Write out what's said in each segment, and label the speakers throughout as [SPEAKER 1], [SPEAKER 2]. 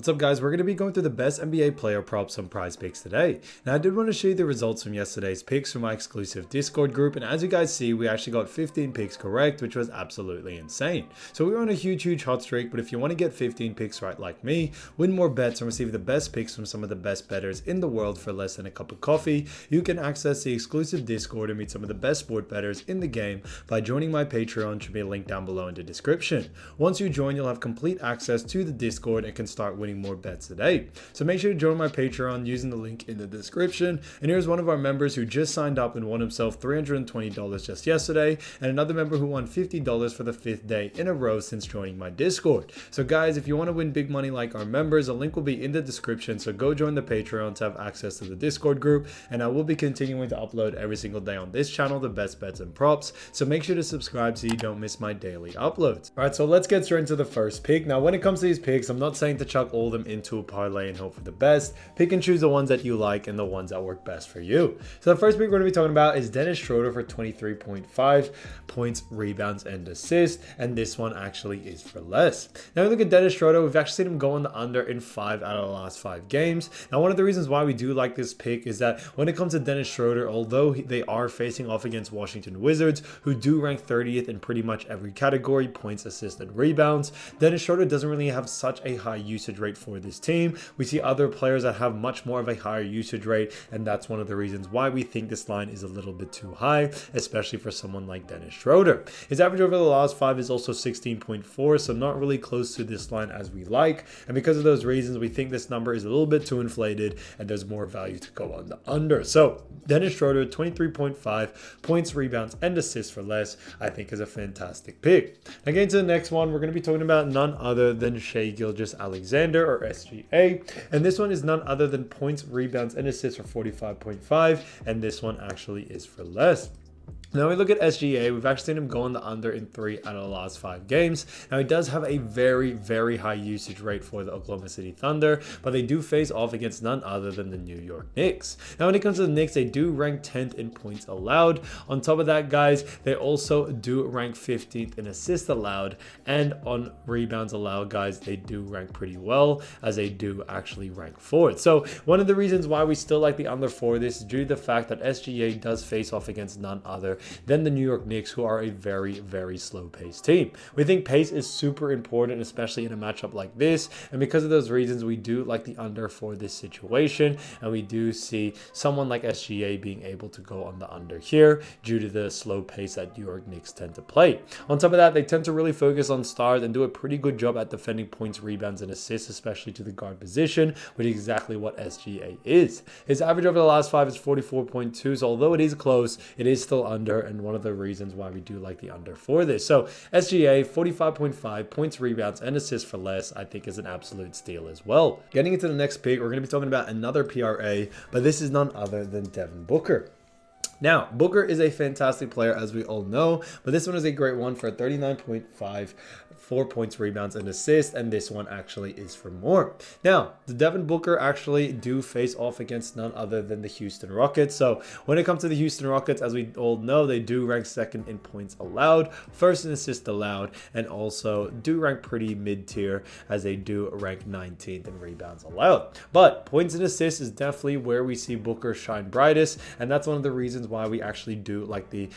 [SPEAKER 1] What's up, guys? We're going to be going through the best NBA player props on PrizePicks today. Now, I did want to show you the results from yesterday's picks from my exclusive Discord group, and as you guys see, we actually got 15 picks correct, which was absolutely insane. So we were on a huge hot streak, but if you want to get 15 picks right like me, win more bets, and receive the best picks from some of the best bettors in the world for less than a cup of coffee, you can access the exclusive Discord and meet some of the best sport bettors in the game by joining my Patreon. Should be a link down below in the description. Once you join, you'll have complete access to the Discord and can start winning more bets today. So make sure to join my Patreon using the link in the description. And here's one of our members who just signed up and won himself $320 just yesterday, and another member who won $50 for the 5th day in a row since joining my Discord. So guys, if you want to win big money like our members, a link will be in the description, so go join the Patreon to have access to the Discord group, and I will be continuing to upload every single day on this channel the best bets and props, so make sure to subscribe so you don't miss my daily uploads. Alright, so let's get straight into the first pick. Now when it comes to these picks, I'm not saying to chuck all of them into a parlay and hope for the best. Pick and choose the ones that you like and the ones that work best for you. So the first pick we're going to be talking about is Dennis Schroder for 23.5 points, rebounds, and assists, and this one actually is for less. Now we look at Dennis Schroder, we've actually seen him go on the under in 5 out of the last 5 games. Now one of the reasons why we do like this pick is that when it comes to Dennis Schroder, although they are facing off against Washington Wizards, who do rank 30th in pretty much every category, points, assists, and rebounds, Dennis Schroder doesn't really have such a high usage rate for this team. We see other players that have much more of a higher usage rate, and that's one of the reasons why we think this line is a little bit too high, especially for someone like Dennis Schroder. His average over the last 5 is also 16.4, so not really close to this line as we like, and because of those reasons, we think this number is a little bit too inflated and there's more value to go on the under. So Dennis Schroder, 23.5 points, rebounds, and assists for less, I think is a fantastic pick. Now getting to the next one, we're going to be talking about none other than Shai Gilgeous-Alexander, or SGA, and this one is none other than points, rebounds, and assists for 45.5, and this one actually is for less. Now we look at SGA, we've actually seen him go on the under in 3 out of the last 5 games. Now he does have a very high usage rate for the Oklahoma City Thunder, but they do face off against none other than the New York Knicks. Now when it comes to the Knicks, they do rank 10th in points allowed. On top of that, guys, they also do rank 15th in assists allowed, and on rebounds allowed, guys, they do rank pretty well, as they do actually rank 4th. So one of the reasons why we still like the under for this is due to the fact that SGA does face off against none other than the New York Knicks, who are a very slow-paced team. We think pace is super important, especially in a matchup like this, and because of those reasons, we do like the under for this situation, and we do see someone like SGA being able to go on the under here due to the slow pace that New York Knicks tend to play. On top of that, they tend to really focus on stars and do a pretty good job at defending points, rebounds, and assists, especially to the guard position, which is exactly what SGA is. His average over the last 5 is 44.2, so although it is close, it is still under, and one of the reasons why we do like the under for this. So SGA, 45.5 points, rebounds, and assists for less, I think is an absolute steal as well. Getting into the next pick, we're going to be talking about another PRA, but this is none other than Devin Booker. Now, Booker is a fantastic player, as we all know, but this one is a great one for 39.5, 4 points, rebounds, and assists, and this one actually is for more. Now, the Devin Booker actually do face off against none other than the Houston Rockets. So when it comes to the Houston Rockets, as we all know, they do rank 2nd in points allowed, 1st in assists allowed, and also do rank pretty mid-tier, as they do rank 19th in rebounds allowed. But points and assists is definitely where we see Booker shine brightest, and that's one of the reasons why we actually do like the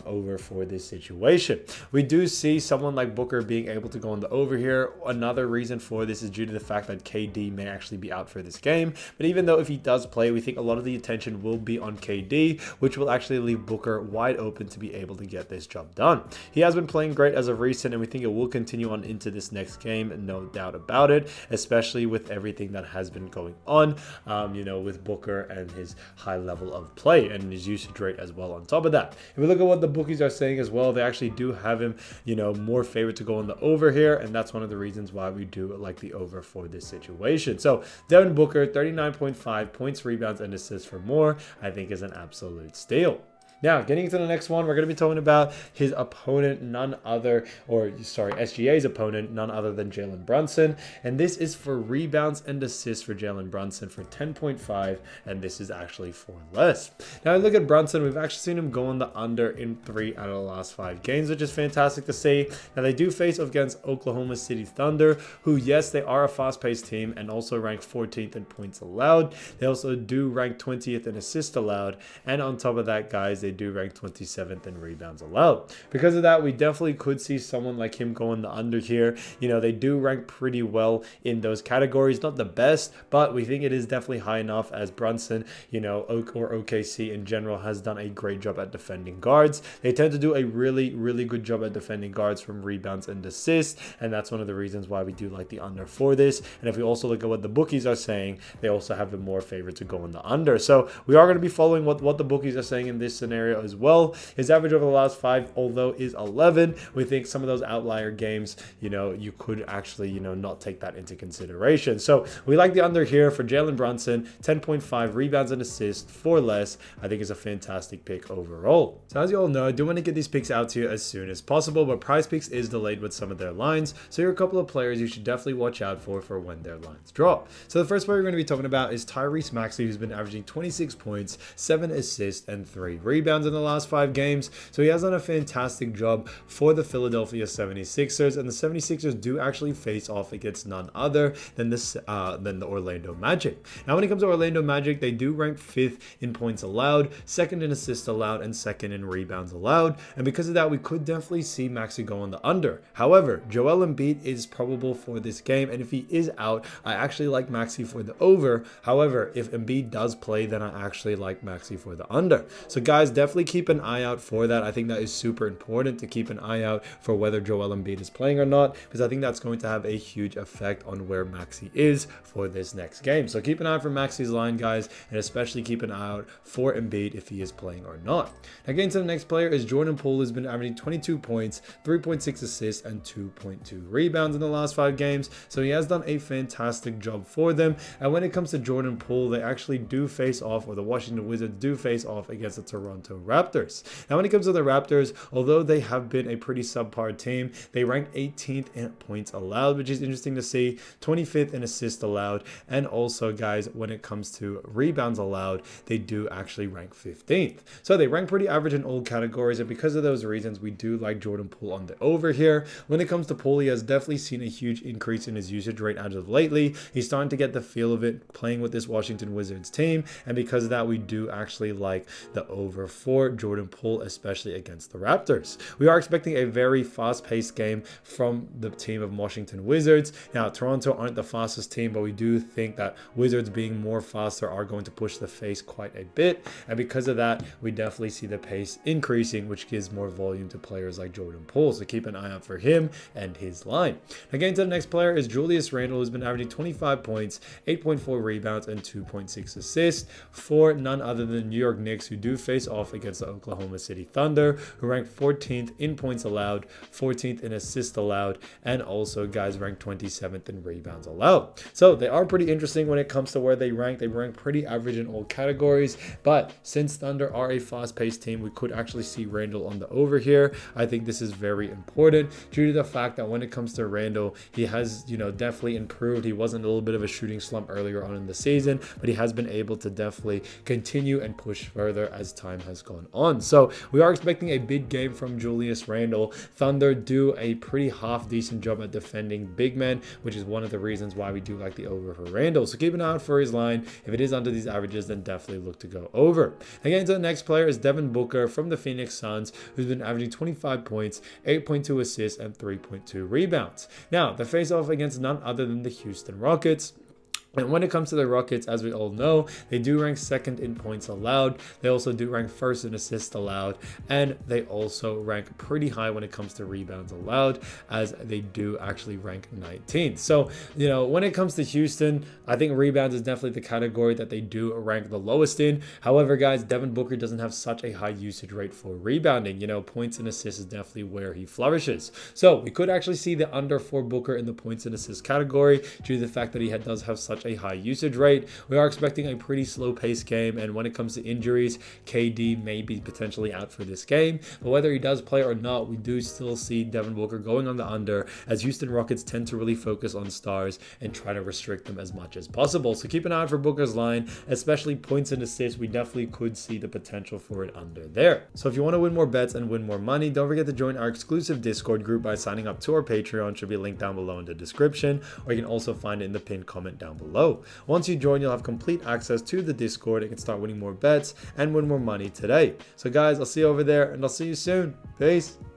[SPEAKER 1] over for this situation. We do see someone like Booker being able to go on the over here. Another reason for this is due to the fact that KD may actually be out for this game, but even though if he does play, we think a lot of the attention will be on KD, which will actually leave Booker wide open to be able to get this job done. He has been playing great as of recent, and we think it will continue on into this next game, no doubt about it, especially with everything that has been going on, with Booker and his high level of play and his usage rate as well. On top of that, if we look at what the bookies are saying as well, they actually do have him, more favored to go on the over here, and that's one of the reasons why we do like the over for this situation. So Devin Booker, 39.5 points, rebounds, and assists for more, I think is an absolute steal. Now, getting into the next one, we're going to be talking about his opponent, SGA's opponent, none other than Jalen Brunson. And this is for rebounds and assists for Jalen Brunson for 10.5, and this is actually for less. Now, look at Brunson. We've actually seen him go on the under in 3 out of the last 5 games, which is fantastic to see. Now, they do face off against Oklahoma City Thunder, who, yes, they are a fast-paced team and also rank 14th in points allowed. They also do rank 20th in assists allowed, and on top of that, guys, they do rank 27th in rebounds allowed. Because of that, we definitely could see someone like him go on the under here. You know, they do rank pretty well in those categories. Not the best, but we think it is definitely high enough, as Brunson, you know, or OKC in general has done a great job at defending guards. They tend to do a really, really good job at defending guards from rebounds and assists, and that's one of the reasons why we do like the under for this. And if we also look at what the bookies are saying, they also have it more favored to go on the under. So we are going to be following what the bookies are saying in this scenario as well. His average over the last 5, although is 11, we think some of those outlier games, you know, you could actually, you know, not take that into consideration. So we like the under here for Jalen Brunson. 10.5 rebounds and assists for less, I think is a fantastic pick overall. So as you all know, I do want to get these picks out to you as soon as possible, but PrizePicks is delayed with some of their lines. So here are a couple of players you should definitely watch out for when their lines drop. So the first player we're going to be talking about is Tyrese Maxey, who's been averaging 26 points, 7 assists, and 3 rebounds in the last 5 games. So he has done a fantastic job for the Philadelphia 76ers, and the 76ers do actually face off against none other than the Orlando Magic. Now, when it comes to Orlando Magic, they do rank 5th in points allowed, 2nd in assists allowed, and 2nd in rebounds allowed. And because of that, we could definitely see Maxey go on the under. However, Joel Embiid is probable for this game, and if he is out, I actually like Maxey for the over. However, if Embiid does play, then I actually like Maxey for the under. So guys, definitely keep an eye out for that. I think that is super important to keep an eye out for whether Joel Embiid is playing or not, because I think that's going to have a huge effect on where Maxey is for this next game. So keep an eye out for Maxey's line, guys, and especially keep an eye out for Embiid if he is playing or not. Now, getting to the next player is Jordan Poole, who's been averaging 22 points, 3.6 assists, and 2.2 rebounds in the last 5 games. So he has done a fantastic job for them. And when it comes to Jordan Poole, they actually do face off, or the Washington Wizards do face off against the Toronto Raptors. Now, when it comes to the Raptors, although they have been a pretty subpar team, they rank 18th in points allowed, which is interesting to see, 25th in assists allowed, and also, guys, when it comes to rebounds allowed, they do actually rank 15th. So they rank pretty average in all categories, and because of those reasons, we do like Jordan Poole on the over here. When it comes to Poole, he has definitely seen a huge increase in his usage rate as of lately. He's starting to get the feel of it playing with this Washington Wizards team, and because of that, we do actually like the over for Jordan Poole, especially against the Raptors. We are expecting a very fast-paced game from the team of Washington Wizards. Now, Toronto aren't the fastest team, but we do think that Wizards being more faster are going to push the pace quite a bit, and because of that, we definitely see the pace increasing, which gives more volume to players like Jordan Poole. So keep an eye out for him and his line. Now, getting to the next player is Julius Randle, who's been averaging 25 points, 8.4 rebounds, and 2.6 assists for none other than New York Knicks, who do face off against the Oklahoma City Thunder, who rank 14th in points allowed, 14th in assists allowed, and also, guys, rank 27th in rebounds allowed. So they are pretty interesting when it comes to where they rank. They rank pretty average in all categories, but since Thunder are a fast-paced team, we could actually see Randle on the over here. I think this is very important due to the fact that when it comes to Randle, he has, you know, definitely improved. He wasn't a little bit of a shooting slump earlier on in the season, but he has been able to definitely continue and push further as time has gone on. So we are expecting a big game from Julius Randle. Thunder do a pretty half-decent job at defending big men, which is one of the reasons why we do like the over for Randle. So keep an eye out for his line. If it is under these averages, then definitely look to go over. Again, to the next player is Devin Booker from the Phoenix Suns, who's been averaging 25 points, 8.2 assists, and 3.2 rebounds. Now, they face off against none other than the Houston Rockets. And when it comes to the Rockets, as we all know, they do rank 2nd in points allowed. They also do rank 1st in assists allowed. And they also rank pretty high when it comes to rebounds allowed, as they do actually rank 19th. So, you know, when it comes to Houston, I think rebounds is definitely the category that they do rank the lowest in. However, guys, Devin Booker doesn't have such a high usage rate for rebounding. You know, points and assists is definitely where he flourishes. So we could actually see the under for Booker in the points and assists category due to the fact that he does have such a high usage rate. We are expecting a pretty slow paced game, and when it comes to injuries, KD may be potentially out for this game, but whether he does play or not, we do still see Devin Booker going on the under, as Houston Rockets tend to really focus on stars and try to restrict them as much as possible. So keep an eye out for Booker's line, especially points and assists. We definitely could see the potential for it under there. So if you want to win more bets and win more money, don't forget to join our exclusive Discord group by signing up to our Patreon. Should be linked down below in the description, or you can also find it in the pinned comment down below. Once you join, you'll have complete access to the Discord and can start winning more bets and win more money today. So guys, I'll see you over there, and I'll see you soon. Peace.